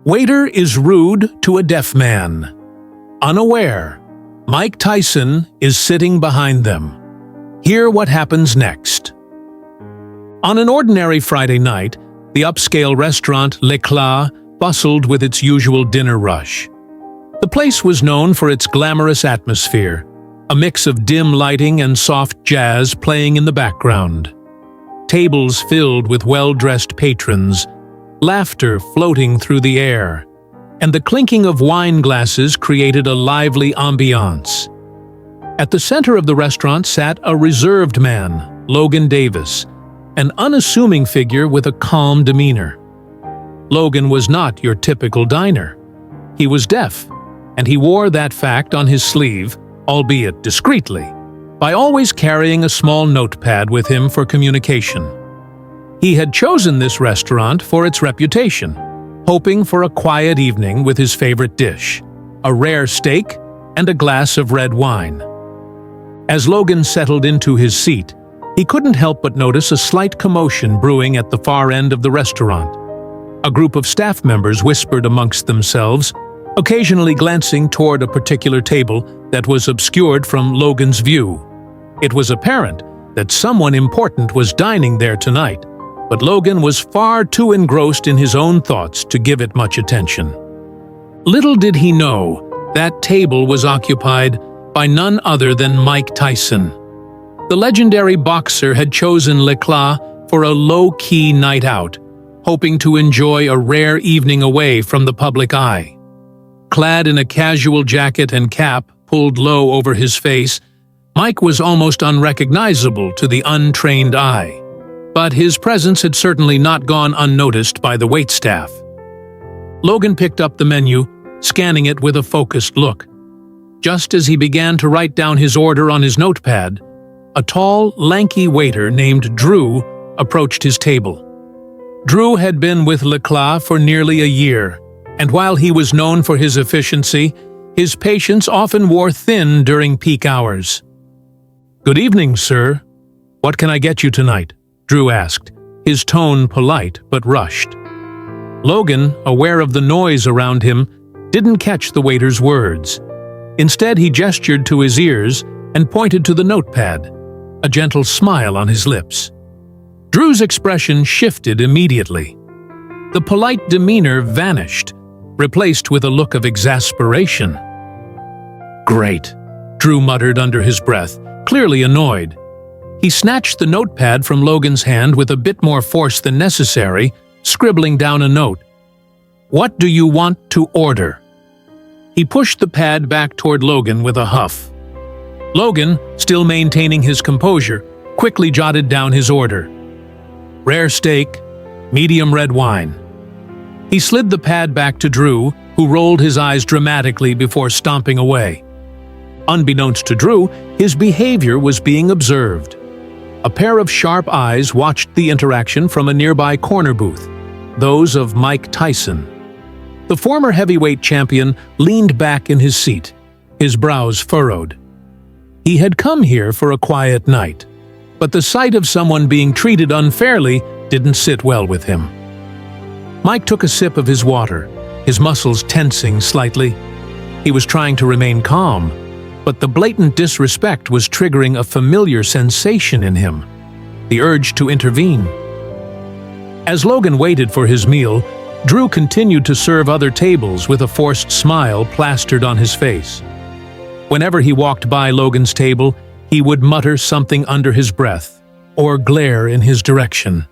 Waiter is rude to a deaf man. Unaware, Mike Tyson is sitting behind them. Hear what happens next. On an ordinary Friday night, the upscale restaurant L'Éclat bustled with its usual dinner rush. The place was known for its glamorous atmosphere, a mix of dim lighting and soft jazz playing in the background. Tables filled with well-dressed patrons, laughter floating through the air, and the clinking of wine glasses created a lively ambiance. At the center of the restaurant sat a reserved man, Logan Davis, an unassuming figure with a calm demeanor. Logan was not your typical diner. He was deaf, and he wore that fact on his sleeve, albeit discreetly, by always carrying a small notepad with him for communication. He had chosen this restaurant for its reputation, hoping for a quiet evening with his favorite dish, a rare steak and a glass of red wine. As Logan settled into his seat, he couldn't help but notice a slight commotion brewing at the far end of the restaurant. A group of staff members whispered amongst themselves, occasionally glancing toward a particular table that was obscured from Logan's view. It was apparent that someone important was dining there tonight, but Logan was far too engrossed in his own thoughts to give it much attention. Little did he know, that table was occupied by none other than Mike Tyson. The legendary boxer had chosen L'Éclat for a low-key night out, hoping to enjoy a rare evening away from the public eye. Clad in a casual jacket and cap pulled low over his face, Mike was almost unrecognizable to the untrained eye. But his presence had certainly not gone unnoticed by the waitstaff. Logan picked up the menu, scanning it with a focused look. Just as he began to write down his order on his notepad, a tall, lanky waiter named Drew approached his table. Drew had been with L'Éclat for nearly a year, and while he was known for his efficiency, his patience often wore thin during peak hours. "Good evening, sir. What can I get you tonight?" Drew asked, his tone polite but rushed. Logan, aware of the noise around him, didn't catch the waiter's words. Instead, he gestured to his ears and pointed to the notepad, a gentle smile on his lips. Drew's expression shifted immediately. The polite demeanor vanished, replaced with a look of exasperation. "Great," Drew muttered under his breath, clearly annoyed. He snatched the notepad from Logan's hand with a bit more force than necessary, scribbling down a note. "What do you want to order?" He pushed the pad back toward Logan with a huff. Logan, still maintaining his composure, quickly jotted down his order. "Rare steak, medium red wine." He slid the pad back to Drew, who rolled his eyes dramatically before stomping away. Unbeknownst to Drew, his behavior was being observed. A pair of sharp eyes watched the interaction from a nearby corner booth, those of Mike Tyson. The former heavyweight champion leaned back in his seat, his brows furrowed. He had come here for a quiet night, but the sight of someone being treated unfairly didn't sit well with him. Mike took a sip of his water, his muscles tensing slightly. He was trying to remain calm, but the blatant disrespect was triggering a familiar sensation in him, the urge to intervene. As Logan waited for his meal, Drew continued to serve other tables with a forced smile plastered on his face. Whenever he walked by Logan's table, he would mutter something under his breath, or glare in his direction.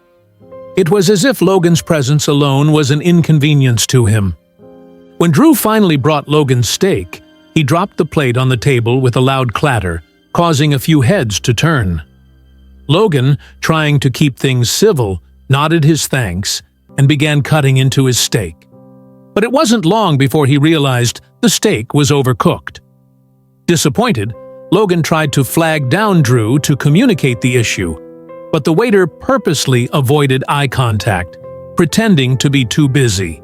It was as if Logan's presence alone was an inconvenience to him. When Drew finally brought Logan's steak, he dropped the plate on the table with a loud clatter, causing a few heads to turn. Logan, trying to keep things civil, nodded his thanks and began cutting into his steak. But it wasn't long before he realized the steak was overcooked. Disappointed, Logan tried to flag down Drew to communicate the issue, but the waiter purposely avoided eye contact, pretending to be too busy.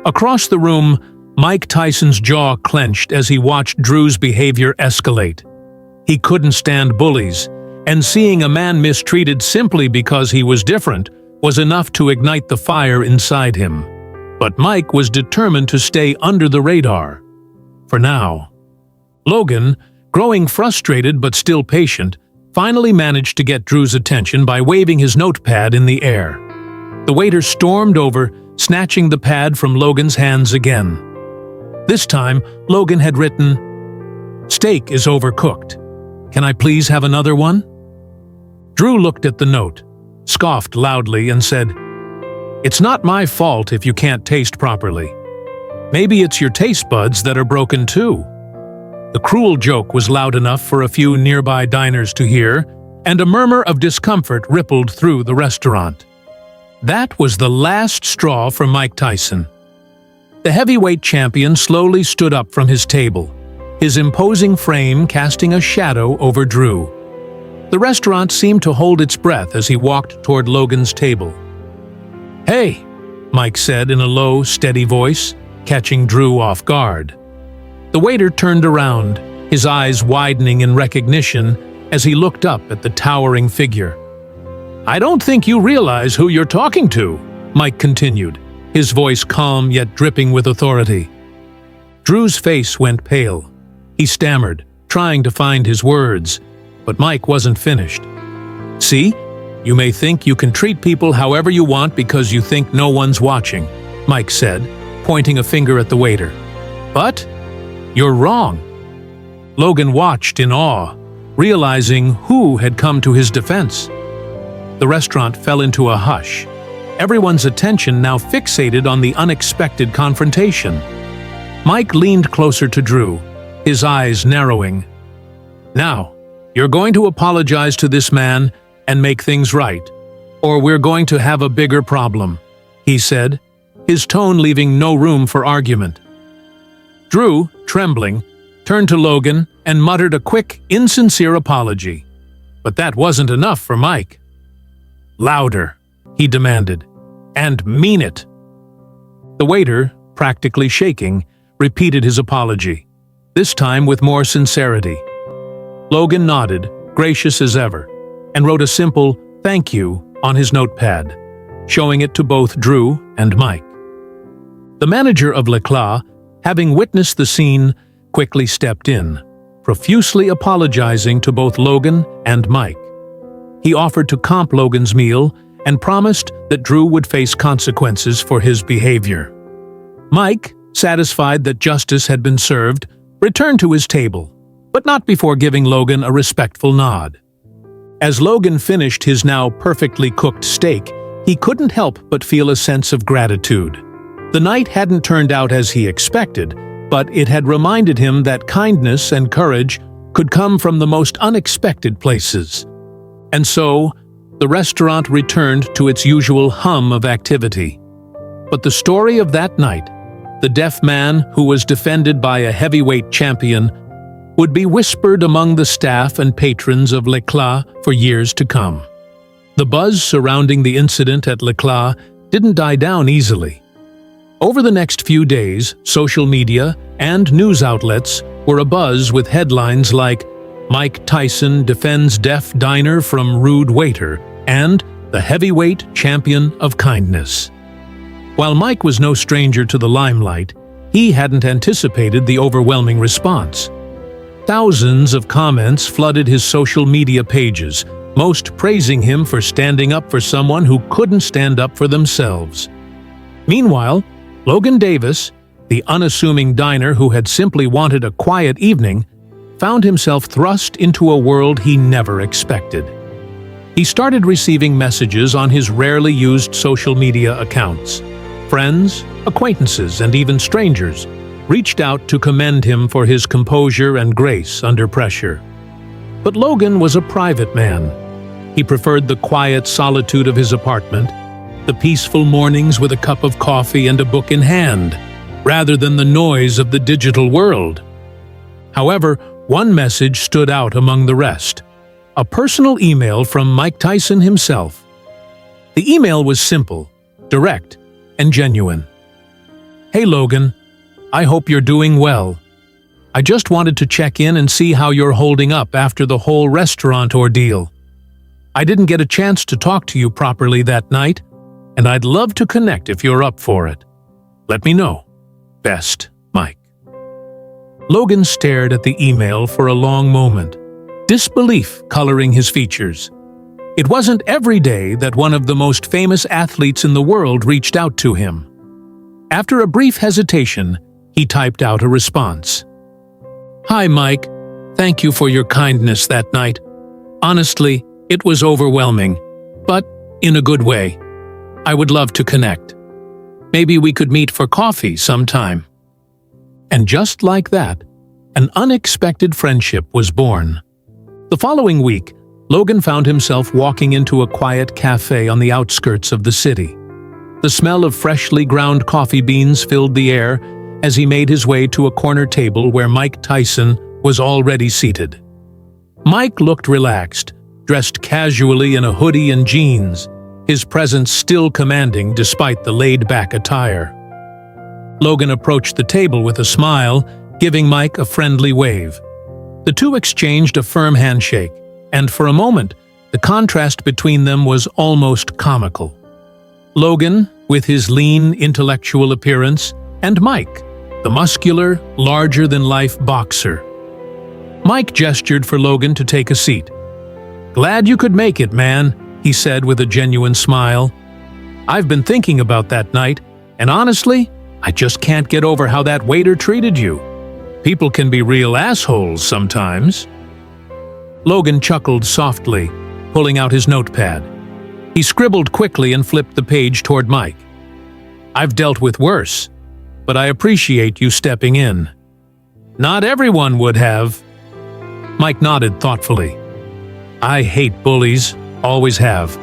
Across the room, Mike Tyson's jaw clenched as he watched Drew's behavior escalate. He couldn't stand bullies, and seeing a man mistreated simply because he was different was enough to ignite the fire inside him. But Mike was determined to stay under the radar. For now. Logan, growing frustrated but still patient, finally managed to get Drew's attention by waving his notepad in the air. The waiter stormed over, snatching the pad from Logan's hands again. This time, Logan had written, "Steak is overcooked. Can I please have another one?" Drew looked at the note, scoffed loudly, and said, "It's not my fault if you can't taste properly. Maybe it's your taste buds that are broken too." The cruel joke was loud enough for a few nearby diners to hear, and a murmur of discomfort rippled through the restaurant. That was the last straw for Mike Tyson. The heavyweight champion slowly stood up from his table, his imposing frame casting a shadow over Drew. The restaurant seemed to hold its breath as he walked toward Logan's table. "Hey," Mike said in a low, steady voice, catching Drew off guard. The waiter turned around, his eyes widening in recognition as he looked up at the towering figure. "I don't think you realize who you're talking to," Mike continued, his voice calm yet dripping with authority. Drew's face went pale. He stammered, trying to find his words, but Mike wasn't finished. "See, you may think you can treat people however you want because you think no one's watching," Mike said, pointing a finger at the waiter. "But you're wrong." Logan watched in awe, realizing who had come to his defense. The restaurant fell into a hush, everyone's attention now fixated on the unexpected confrontation. Mike leaned closer to Drew, his eyes narrowing. "Now, you're going to apologize to this man and make things right, or we're going to have a bigger problem," he said, his tone leaving no room for argument. Drew, trembling, turned to Logan and muttered a quick, insincere apology. But that wasn't enough for Mike. "Louder," he demanded, "and mean it." The waiter, practically shaking, repeated his apology, this time with more sincerity. Logan nodded, gracious as ever, and wrote a simple "thank you" on his notepad, showing it to both Drew and Mike. The manager of Leclerc, having witnessed the scene, quickly stepped in, profusely apologizing to both Logan and Mike. He offered to comp Logan's meal and promised that Drew would face consequences for his behavior. Mike, satisfied that justice had been served, returned to his table, but not before giving Logan a respectful nod. As Logan finished his now perfectly cooked steak, he couldn't help but feel a sense of gratitude. The night hadn't turned out as he expected, but it had reminded him that kindness and courage could come from the most unexpected places. And so, the restaurant returned to its usual hum of activity. But the story of that night, the deaf man who was defended by a heavyweight champion, would be whispered among the staff and patrons of Leclerc for years to come. The buzz surrounding the incident at Leclerc didn't die down easily. Over the next few days, social media and news outlets were abuzz with headlines like "Mike Tyson defends deaf diner from rude waiter" and "The heavyweight champion of kindness." While Mike was no stranger to the limelight, he hadn't anticipated the overwhelming response. Thousands of comments flooded his social media pages, most praising him for standing up for someone who couldn't stand up for themselves. Meanwhile, Logan Davis, the unassuming diner who had simply wanted a quiet evening, found himself thrust into a world he never expected. He started receiving messages on his rarely used social media accounts. Friends, acquaintances, and even strangers reached out to commend him for his composure and grace under pressure. But Logan was a private man. He preferred the quiet solitude of his apartment, the peaceful mornings with a cup of coffee and a book in hand, rather than the noise of the digital world. However, one message stood out among the rest, a personal email from Mike Tyson himself. The email was simple, direct, and genuine. "Hey Logan, I hope you're doing well. I just wanted to check in and see how you're holding up after the whole restaurant ordeal. I didn't get a chance to talk to you properly that night, and I'd love to connect if you're up for it. Let me know. Best, Mike. Logan stared at the email for a long moment, disbelief coloring his features. It wasn't every day that one of the most famous athletes in the world reached out to him. After a brief hesitation, he typed out a response. "Hi, Mike. Thank you for your kindness that night. Honestly, it was overwhelming, but in a good way. I would love to connect. Maybe we could meet for coffee sometime." And just like that, an unexpected friendship was born. The following week, Logan found himself walking into a quiet cafe on the outskirts of the city. The smell of freshly ground coffee beans filled the air as he made his way to a corner table where Mike Tyson was already seated. Mike looked relaxed, dressed casually in a hoodie and jeans, his presence still commanding despite the laid-back attire. Logan approached the table with a smile, giving Mike a friendly wave. The two exchanged a firm handshake, and for a moment, the contrast between them was almost comical. Logan, with his lean, intellectual appearance, and Mike, the muscular, larger-than-life boxer. Mike gestured for Logan to take a seat. "Glad you could make it, man," he said with a genuine smile. "I've been thinking about that night, and honestly, I just can't get over how that waiter treated you. People can be real assholes sometimes." Logan chuckled softly, pulling out his notepad. He scribbled quickly and flipped the page toward Mike. "I've dealt with worse, but I appreciate you stepping in." "Not everyone would have." Mike nodded thoughtfully. "I hate bullies, always have.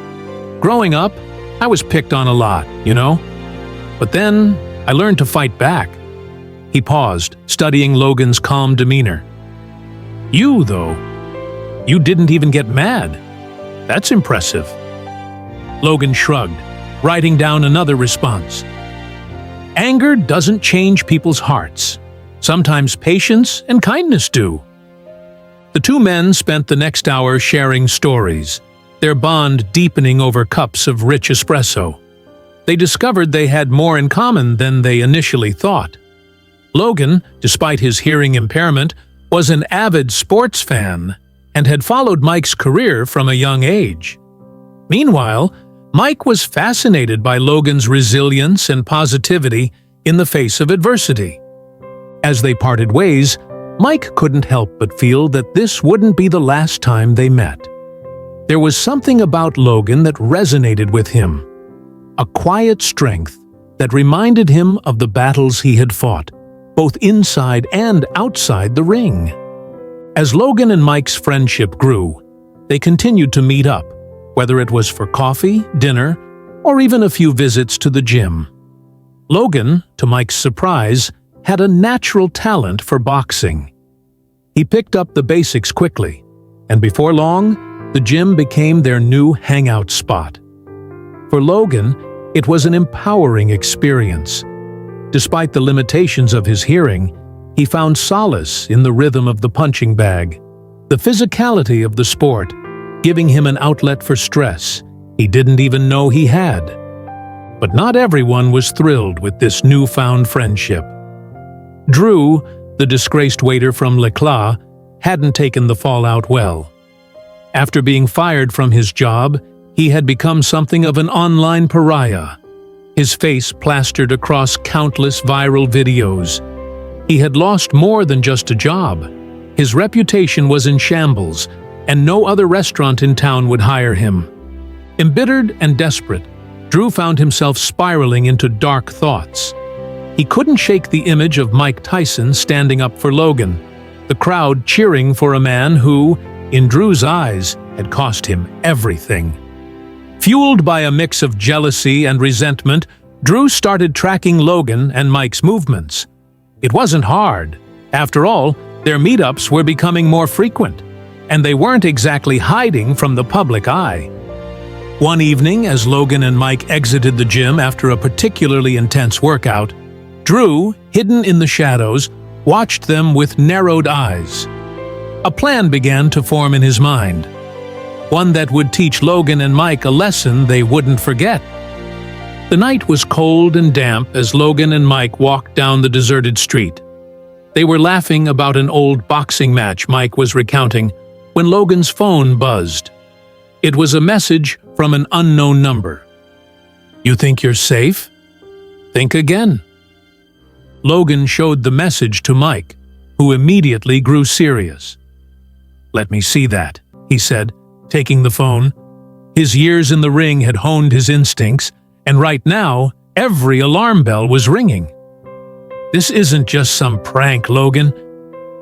Growing up, I was picked on a lot, you know? But then, I learned to fight back." He paused, studying Logan's calm demeanor. "You, though, you didn't even get mad. That's impressive." Logan shrugged, writing down another response. "Anger doesn't change people's hearts. Sometimes patience and kindness do." The two men spent the next hour sharing stories, their bond deepening over cups of rich espresso. They discovered they had more in common than they initially thought. Logan, despite his hearing impairment, was an avid sports fan and had followed Mike's career from a young age. Meanwhile, Mike was fascinated by Logan's resilience and positivity in the face of adversity. As they parted ways, Mike couldn't help but feel that this wouldn't be the last time they met. There was something about Logan that resonated with him, a quiet strength that reminded him of the battles he had fought, both inside and outside the ring. As Logan and Mike's friendship grew, they continued to meet up, whether it was for coffee, dinner, or even a few visits to the gym. Logan, to Mike's surprise, had a natural talent for boxing. He picked up the basics quickly, and before long, the gym became their new hangout spot. For Logan, it was an empowering experience. Despite the limitations of his hearing, he found solace in the rhythm of the punching bag, the physicality of the sport, giving him an outlet for stress he didn't even know he had. But not everyone was thrilled with this newfound friendship. Drew, the disgraced waiter from L'Eclat, hadn't taken the fallout well. After being fired from his job, he had become something of an online pariah, his face plastered across countless viral videos. He had lost more than just a job. His reputation was in shambles, and no other restaurant in town would hire him. Embittered and desperate, Drew found himself spiraling into dark thoughts. He couldn't shake the image of Mike Tyson standing up for Logan, the crowd cheering for a man who, in Drew's eyes, had cost him everything. Fueled by a mix of jealousy and resentment, Drew started tracking Logan and Mike's movements. It wasn't hard. After all, their meetups were becoming more frequent, and they weren't exactly hiding from the public eye. One evening, as Logan and Mike exited the gym after a particularly intense workout, Drew, hidden in the shadows, watched them with narrowed eyes. A plan began to form in his mind, one that would teach Logan and Mike a lesson they wouldn't forget. The night was cold and damp as Logan and Mike walked down the deserted street. They were laughing about an old boxing match Mike was recounting when Logan's phone buzzed. It was a message from an unknown number. "You think you're safe? Think again." Logan showed the message to Mike, who immediately grew serious. "Let me see that," he said, taking the phone. His years in the ring had honed his instincts, and right now, every alarm bell was ringing. "This isn't just some prank, Logan.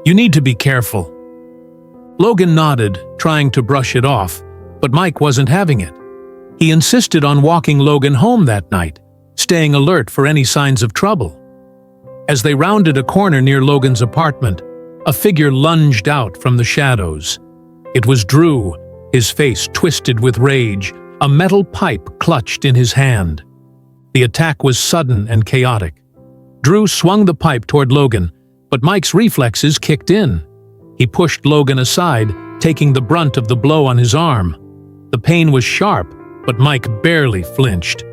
You need to be careful." Logan nodded, trying to brush it off, but Mike wasn't having it. He insisted on walking Logan home that night, staying alert for any signs of trouble. As they rounded a corner near Logan's apartment, a figure lunged out from the shadows. It was Drew, his face twisted with rage, a metal pipe clutched in his hand. The attack was sudden and chaotic. Drew swung the pipe toward Logan, but Mike's reflexes kicked in. He pushed Logan aside, taking the brunt of the blow on his arm. The pain was sharp, but Mike barely flinched.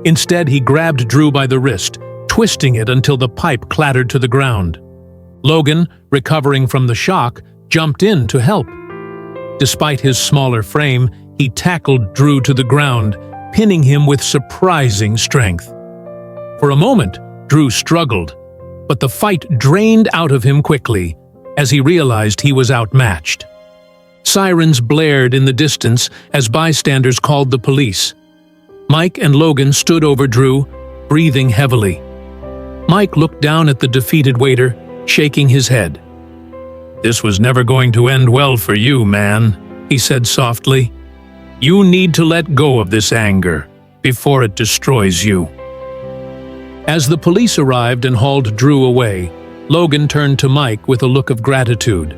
Instead, he grabbed Drew by the wrist, twisting it until the pipe clattered to the ground. Logan, recovering from the shock, jumped in to help. Despite his smaller frame, he tackled Drew to the ground, pinning him with surprising strength. For a moment, Drew struggled, but the fight drained out of him quickly as he realized he was outmatched. Sirens blared in the distance as bystanders called the police. Mike and Logan stood over Drew, breathing heavily. Mike looked down at the defeated waiter, shaking his head. "This was never going to end well for you, man," he said softly. "You need to let go of this anger before it destroys you." As the police arrived and hauled Drew away, Logan turned to Mike with a look of gratitude.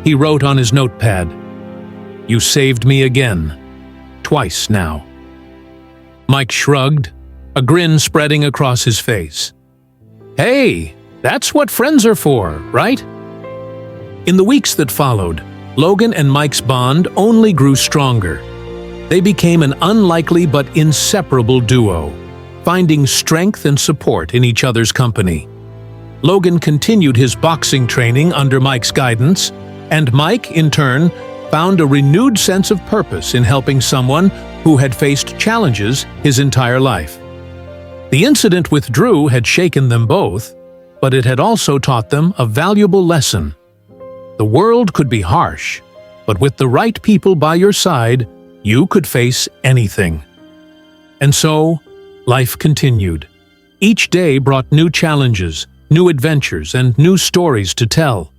He wrote on his notepad, "You saved me again. Twice now." Mike shrugged, a grin spreading across his face. "Hey, that's what friends are for, right?" In the weeks that followed, Logan and Mike's bond only grew stronger. They became an unlikely but inseparable duo, finding strength and support in each other's company. Logan continued his boxing training under Mike's guidance, and Mike, in turn, found a renewed sense of purpose in helping someone who had faced challenges his entire life. The incident with Drew had shaken them both, but it had also taught them a valuable lesson. The world could be harsh, but with the right people by your side, you could face anything. And so, life continued. Each day brought new challenges, new adventures, and new stories to tell.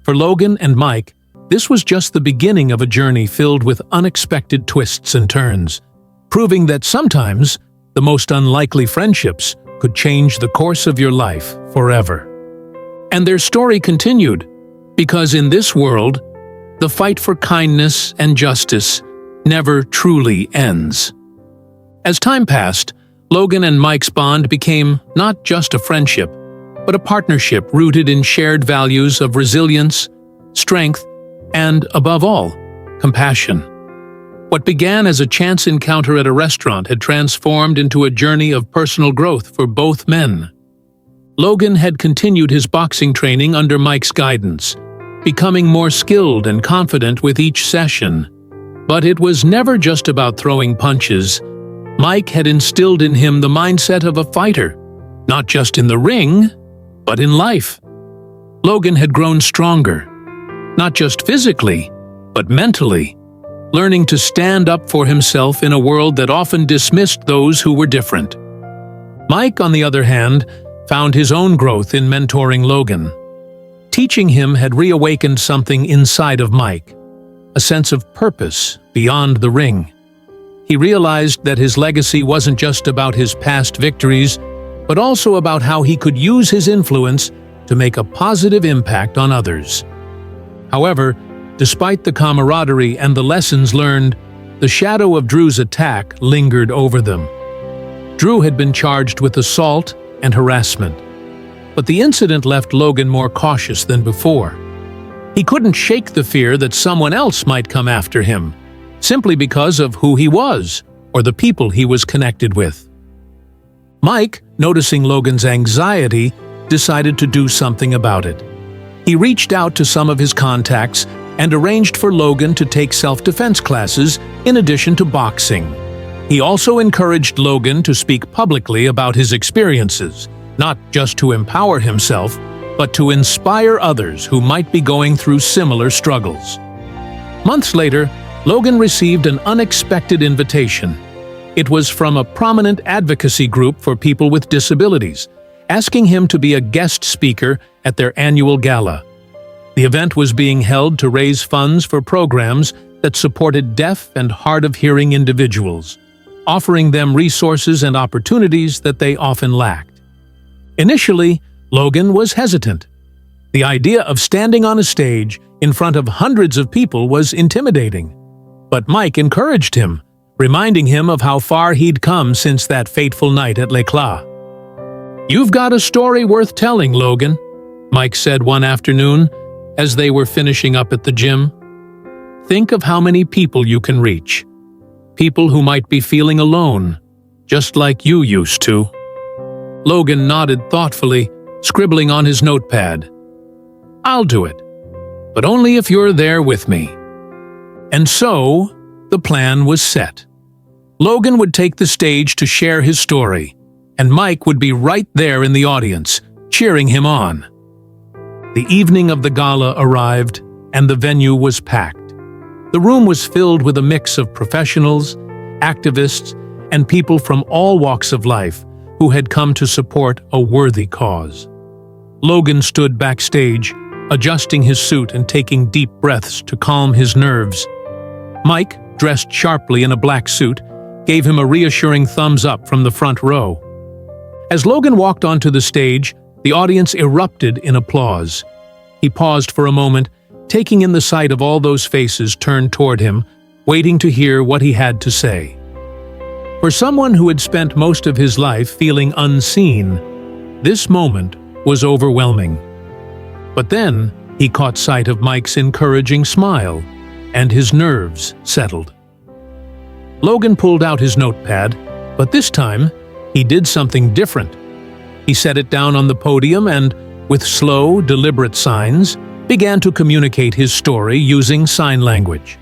For Logan and Mike, this was just the beginning of a journey filled with unexpected twists and turns, proving that sometimes the most unlikely friendships could change the course of your life forever. And their story continued, because in this world, the fight for kindness and justice never truly ends. As time passed, Logan and Mike's bond became not just a friendship, but a partnership rooted in shared values of resilience, strength, and, above all, compassion. What began as a chance encounter at a restaurant had transformed into a journey of personal growth for both men. Logan had continued his boxing training under Mike's guidance, becoming more skilled and confident with each session. But it was never just about throwing punches. Mike had instilled in him the mindset of a fighter, not just in the ring, but in life. Logan had grown stronger, not just physically, but mentally, learning to stand up for himself in a world that often dismissed those who were different. Mike, on the other hand, found his own growth in mentoring Logan. Teaching him had reawakened something inside of Mike, a sense of purpose beyond the ring. He realized that his legacy wasn't just about his past victories, but also about how he could use his influence to make a positive impact on others. However, despite the camaraderie and the lessons learned, the shadow of Drew's attack lingered over them. Drew had been charged with assault and harassment, but the incident left Logan more cautious than before. He couldn't shake the fear that someone else might come after him, simply because of who he was or the people he was connected with. Mike, noticing Logan's anxiety, decided to do something about it. He reached out to some of his contacts and arranged for Logan to take self-defense classes in addition to boxing. He also encouraged Logan to speak publicly about his experiences, not just to empower himself, but to inspire others who might be going through similar struggles. Months later, Logan received an unexpected invitation. It was from a prominent advocacy group for people with disabilities, asking him to be a guest speaker at their annual gala. The event was being held to raise funds for programs that supported deaf and hard-of-hearing individuals, offering them resources and opportunities that they often lacked. Initially, Logan was hesitant. The idea of standing on a stage in front of hundreds of people was intimidating. But Mike encouraged him, reminding him of how far he'd come since that fateful night at L'Éclat. "You've got a story worth telling, Logan," Mike said one afternoon as they were finishing up at the gym. "Think of how many people you can reach. People who might be feeling alone, just like you used to." Logan nodded thoughtfully, scribbling on his notepad. "I'll do it, but only if you're there with me." And so, the plan was set. Logan would take the stage to share his story, and Mike would be right there in the audience, cheering him on. The evening of the gala arrived, and the venue was packed. The room was filled with a mix of professionals, activists, and people from all walks of life who had come to support a worthy cause. Logan stood backstage, adjusting his suit and taking deep breaths to calm his nerves. Mike, dressed sharply in a black suit, gave him a reassuring thumbs up from the front row. As Logan walked onto the stage, the audience erupted in applause. He paused for a moment, taking in the sight of all those faces turned toward him, waiting to hear what he had to say. For someone who had spent most of his life feeling unseen, this moment was overwhelming. But then he caught sight of Mike's encouraging smile, and his nerves settled. Logan pulled out his notepad, but this time he did something different. He set it down on the podium and, with slow, deliberate signs, began to communicate his story using sign language.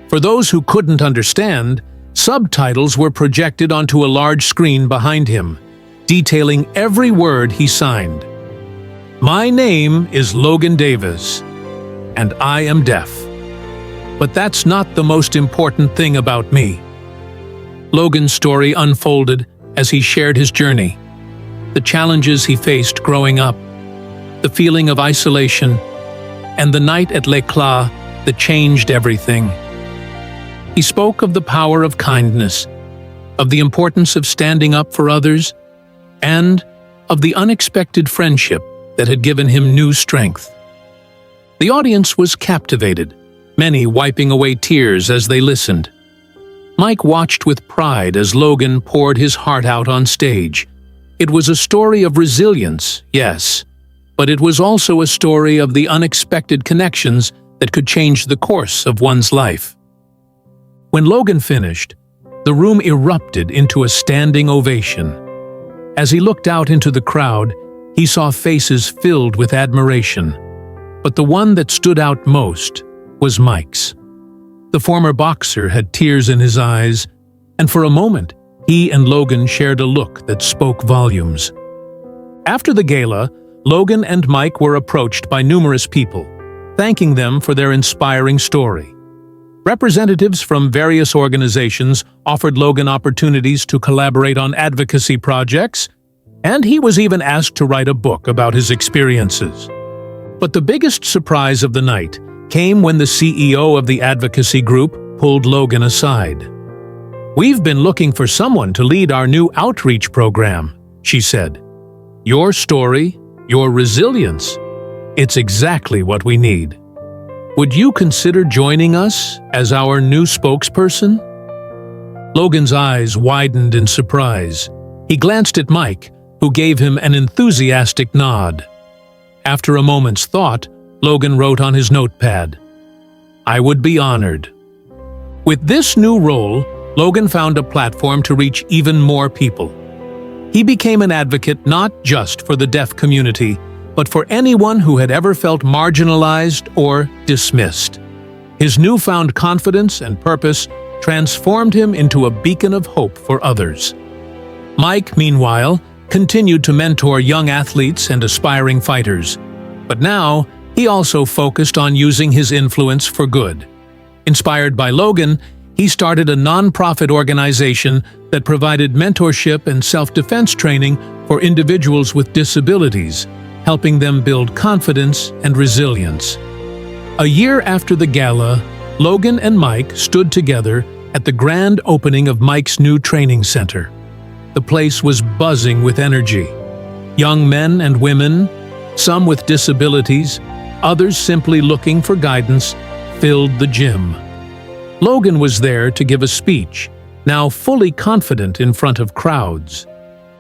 For those who couldn't understand, subtitles were projected onto a large screen behind him, detailing every word he signed. "My name is Logan Davis, and I am deaf. But that's not the most important thing about me." Logan's story unfolded as he shared his journey, the challenges he faced growing up, the feeling of isolation, and the night at L'Éclat that changed everything. He spoke of the power of kindness, of the importance of standing up for others, and of the unexpected friendship that had given him new strength. The audience was captivated, many wiping away tears as they listened. Mike watched with pride as Logan poured his heart out on stage. It was a story of resilience, yes, but it was also a story of the unexpected connections that could change the course of one's life. When Logan finished, the room erupted into a standing ovation. As he looked out into the crowd, he saw faces filled with admiration. But the one that stood out most was Mike's. The former boxer had tears in his eyes, and for a moment, he and Logan shared a look that spoke volumes. After the gala, Logan and Mike were approached by numerous people, thanking them for their inspiring story. Representatives from various organizations offered Logan opportunities to collaborate on advocacy projects, and he was even asked to write a book about his experiences. But the biggest surprise of the night came when the CEO of the advocacy group pulled Logan aside. "We've been looking for someone to lead our new outreach program," she said. "Your story, your resilience, it's exactly what we need. Would you consider joining us as our new spokesperson?" Logan's eyes widened in surprise. He glanced at Mike, who gave him an enthusiastic nod. After a moment's thought, Logan wrote on his notepad, "I would be honored." With this new role, Logan found a platform to reach even more people. He became an advocate not just for the deaf community, but for anyone who had ever felt marginalized or dismissed. His newfound confidence and purpose transformed him into a beacon of hope for others. Mike, meanwhile, continued to mentor young athletes and aspiring fighters, but now he also focused on using his influence for good. Inspired by Logan, he started a non-profit organization that provided mentorship and self-defense training for individuals with disabilities, helping them build confidence and resilience. A year after the gala, Logan and Mike stood together at the grand opening of Mike's new training center. The place was buzzing with energy. Young men and women, some with disabilities, others simply looking for guidance, filled the gym. Logan was there to give a speech, now fully confident in front of crowds.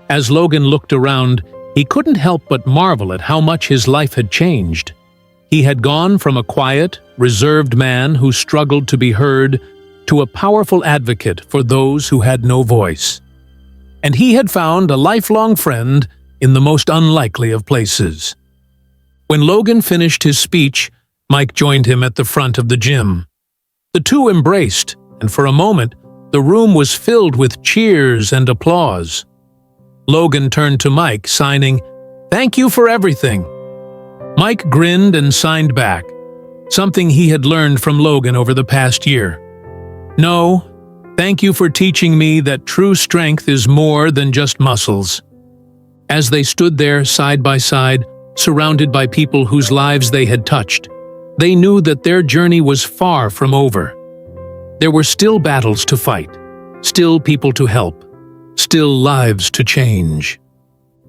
As Logan looked around, he couldn't help but marvel at how much his life had changed. He had gone from a quiet, reserved man who struggled to be heard to a powerful advocate for those who had no voice. And he had found a lifelong friend in the most unlikely of places. When Logan finished his speech, Mike joined him at the front of the gym. The two embraced, and for a moment, the room was filled with cheers and applause. Logan turned to Mike, signing, "Thank you for everything." Mike grinned and signed back, something he had learned from Logan over the past year. "No, thank you for teaching me that true strength is more than just muscles." As they stood there side by side, surrounded by people whose lives they had touched, they knew that their journey was far from over. There were still battles to fight, still people to help, still lives to change.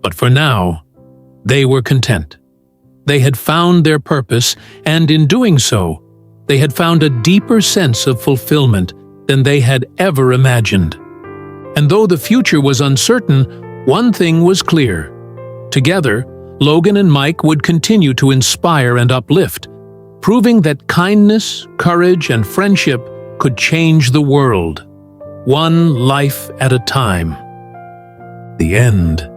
But for now, they were content. They had found their purpose, and in doing so, they had found a deeper sense of fulfillment than they had ever imagined. And though the future was uncertain, one thing was clear. Together, Logan and Mike would continue to inspire and uplift, proving that kindness, courage, and friendship could change the world, one life at a time. The end.